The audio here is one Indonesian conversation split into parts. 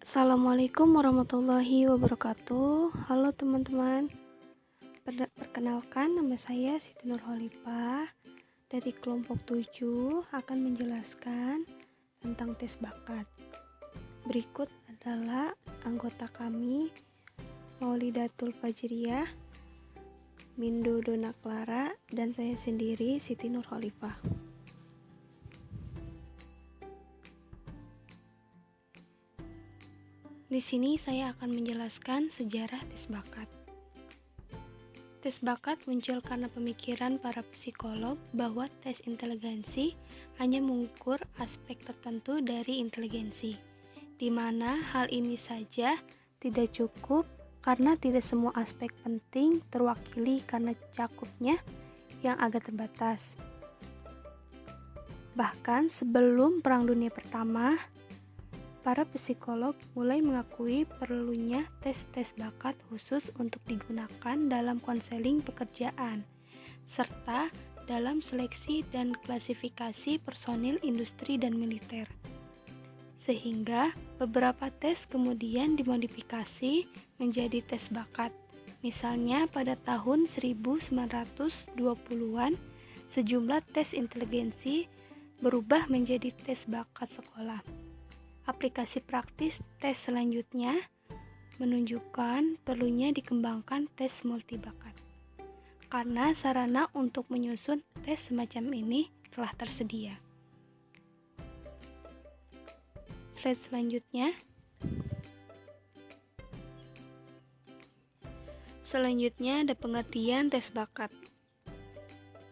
Assalamualaikum warahmatullahi wabarakatuh. Halo teman-teman. Perkenalkan, nama saya Siti Nurholipah dari kelompok 7 akan menjelaskan tentang tes bakat. Berikut adalah anggota kami: Maulidatul Fajriyah, Mindo Dona Clara, dan saya sendiri Siti Nurholipah. Di sini saya akan menjelaskan sejarah tes bakat. Tes bakat muncul karena pemikiran para psikolog bahwa tes inteligensi hanya mengukur aspek tertentu dari inteligensi, di mana hal ini saja tidak cukup karena tidak semua aspek penting terwakili karena cakupnya yang agak terbatas. Bahkan sebelum Perang Dunia Pertama, para psikolog mulai mengakui perlunya tes-tes bakat khusus untuk digunakan dalam konseling pekerjaan, serta dalam seleksi dan klasifikasi personil industri dan militer. Sehingga beberapa tes kemudian dimodifikasi menjadi tes bakat. Misalnya pada tahun 1920-an, sejumlah tes inteligensi berubah menjadi tes bakat sekolah. Aplikasi praktis tes selanjutnya menunjukkan perlunya dikembangkan tes multibakat, karena sarana untuk menyusun tes semacam ini telah tersedia. Slide selanjutnya. Selanjutnya ada pengertian tes bakat.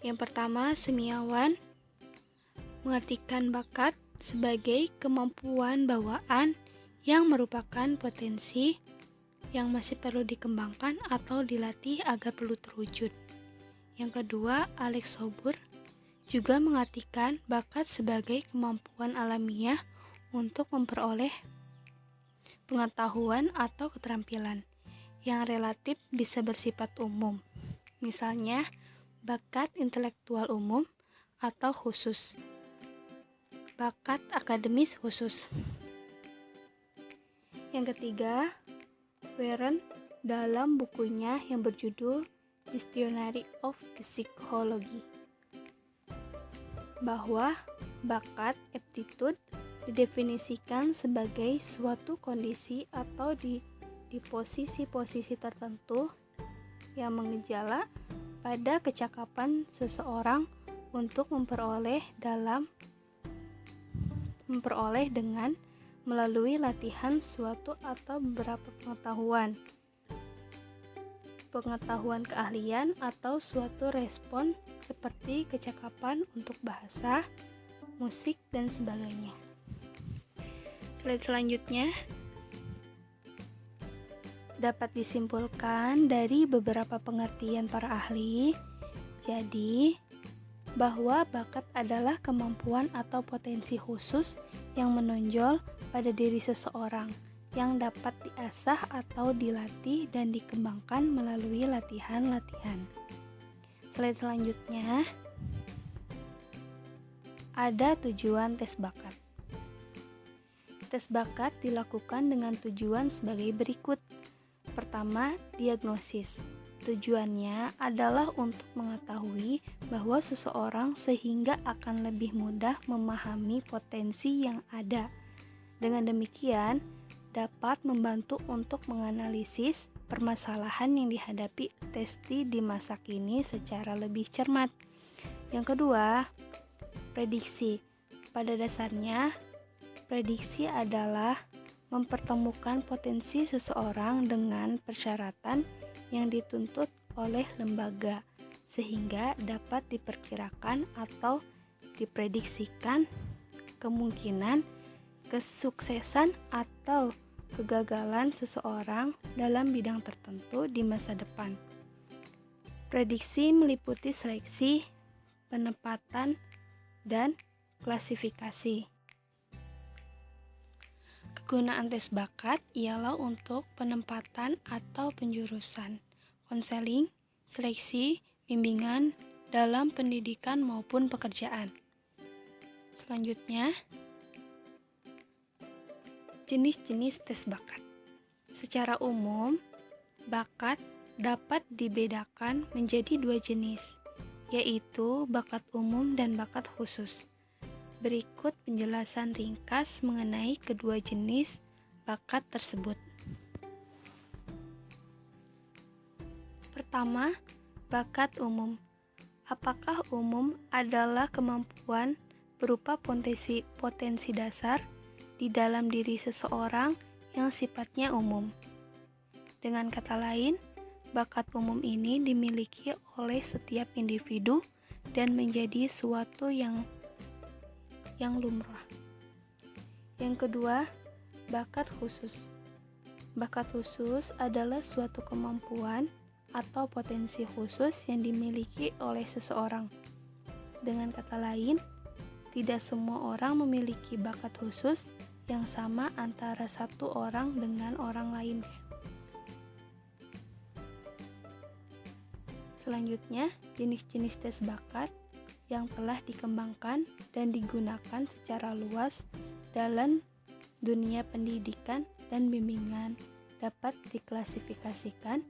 Yang pertama, semiawan mengartikan bakat sebagai kemampuan bawaan yang merupakan potensi yang masih perlu dikembangkan atau dilatih agar perlu terwujud. Yang kedua, Alex Sobur juga mengartikan bakat sebagai kemampuan alamiah untuk memperoleh pengetahuan atau keterampilan yang relatif bisa bersifat umum, misalnya bakat intelektual umum atau khusus, bakat akademis khusus. Yang ketiga, Warren dalam bukunya yang berjudul Dictionary of Psychology, bahwa bakat aptitude didefinisikan sebagai suatu kondisi atau di posisi-posisi tertentu yang mengejala pada kecakapan seseorang untuk memperoleh dengan melalui latihan suatu atau beberapa pengetahuan keahlian atau suatu respon seperti kecakapan untuk bahasa, musik, dan sebagainya. Slide selanjutnya. Dapat disimpulkan dari beberapa pengertian para ahli, jadi bahwa bakat adalah kemampuan atau potensi khusus yang menonjol pada diri seseorang yang dapat diasah atau dilatih dan dikembangkan melalui latihan-latihan. Slide selanjutnya. Ada tujuan tes bakat. Tes bakat dilakukan dengan tujuan sebagai berikut. Pertama, diagnosis. Tujuannya adalah untuk mengetahui bahwa seseorang sehingga akan lebih mudah memahami potensi yang ada. Dengan demikian, dapat membantu untuk menganalisis permasalahan yang dihadapi testi di masa kini secara lebih cermat. Yang kedua, prediksi. Pada dasarnya, prediksi adalah mempertemukan potensi seseorang dengan persyaratan yang dituntut oleh lembaga, sehingga dapat diperkirakan atau diprediksikan kemungkinan kesuksesan atau kegagalan seseorang dalam bidang tertentu di masa depan. Prediksi meliputi seleksi, penempatan, dan klasifikasi. Kegunaan tes bakat ialah untuk penempatan atau penjurusan, konseling, seleksi, bimbingan dalam pendidikan maupun pekerjaan. Selanjutnya, Jenis-jenis tes bakat. Secara umum, bakat dapat dibedakan menjadi dua jenis, yaitu bakat umum dan bakat khusus. Berikut penjelasan ringkas mengenai kedua jenis bakat tersebut. Pertama, bakat umum. Apakah umum adalah kemampuan berupa potensi dasar di dalam diri seseorang yang sifatnya umum? Dengan kata lain, bakat umum ini dimiliki oleh setiap individu dan menjadi suatu yang lumrah. Yang kedua, bakat khusus. Bakat khusus adalah suatu kemampuan atau potensi khusus yang dimiliki oleh seseorang. Dengan kata lain, tidak semua orang memiliki bakat khusus yang sama antara satu orang dengan orang lain. Selanjutnya, jenis-jenis tes bakat yang telah dikembangkan dan digunakan secara luas dalam dunia pendidikan dan bimbingan dapat diklasifikasikan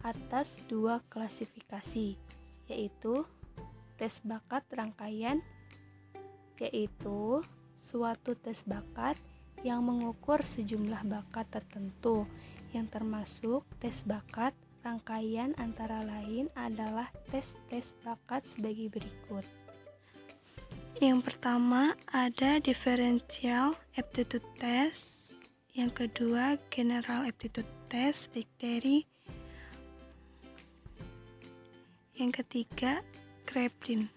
atas dua klasifikasi, yaitu tes bakat rangkaian, yaitu suatu tes bakat yang mengukur sejumlah bakat tertentu, yang termasuk tes bakat rangkaian antara lain adalah tes-tes bakat sebagai berikut. Yang pertama ada differential aptitude test, yang kedua general aptitude test bakteri, yang ketiga Kraepelin.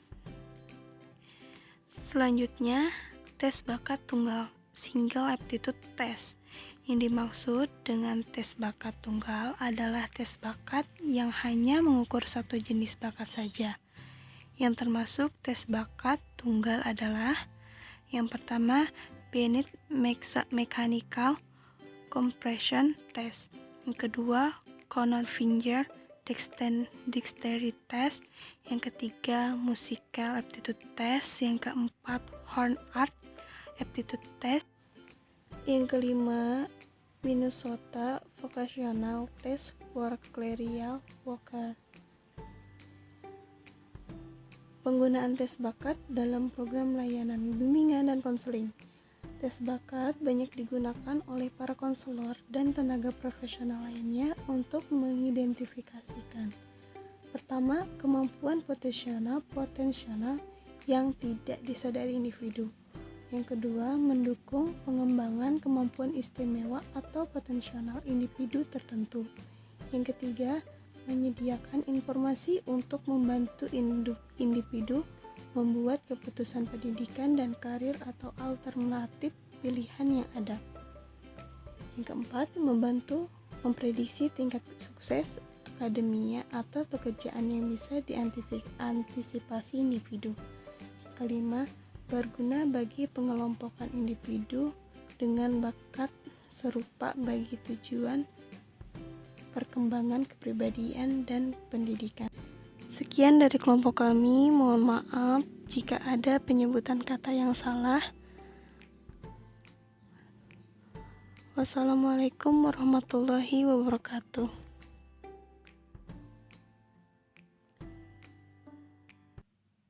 Selanjutnya tes bakat tunggal, single aptitude test. Yang dimaksud dengan tes bakat tunggal adalah tes bakat yang hanya mengukur satu jenis bakat saja. Yang termasuk tes bakat tunggal adalah yang pertama Bennett Mechanical Compression Test, yang kedua Conner-Finger Dexterity Test, yang ketiga Musical Aptitude Test, yang keempat Horn Art Aptitude Test, yang kelima Minnesota Vocational Test for Clerical Worker. Penggunaan tes bakat dalam program layanan bimbingan dan konseling. Tes bakat banyak digunakan oleh para konselor dan tenaga profesional lainnya untuk mengidentifikasikan. Pertama, kemampuan potensial yang tidak disadari individu. Yang kedua, mendukung pengembangan kemampuan istimewa atau potensial individu tertentu. Yang ketiga, menyediakan informasi untuk membantu individu membuat keputusan pendidikan dan karir atau alternatif pilihan yang ada. Yang keempat, membantu memprediksi tingkat sukses akademia atau pekerjaan yang bisa diantisipasi individu. Yang kelima, berguna bagi pengelompokan individu dengan bakat serupa bagi tujuan perkembangan kepribadian dan pendidikan. Sekian dari kelompok kami, mohon maaf jika ada penyebutan kata yang salah. Wassalamualaikum warahmatullahi wabarakatuh.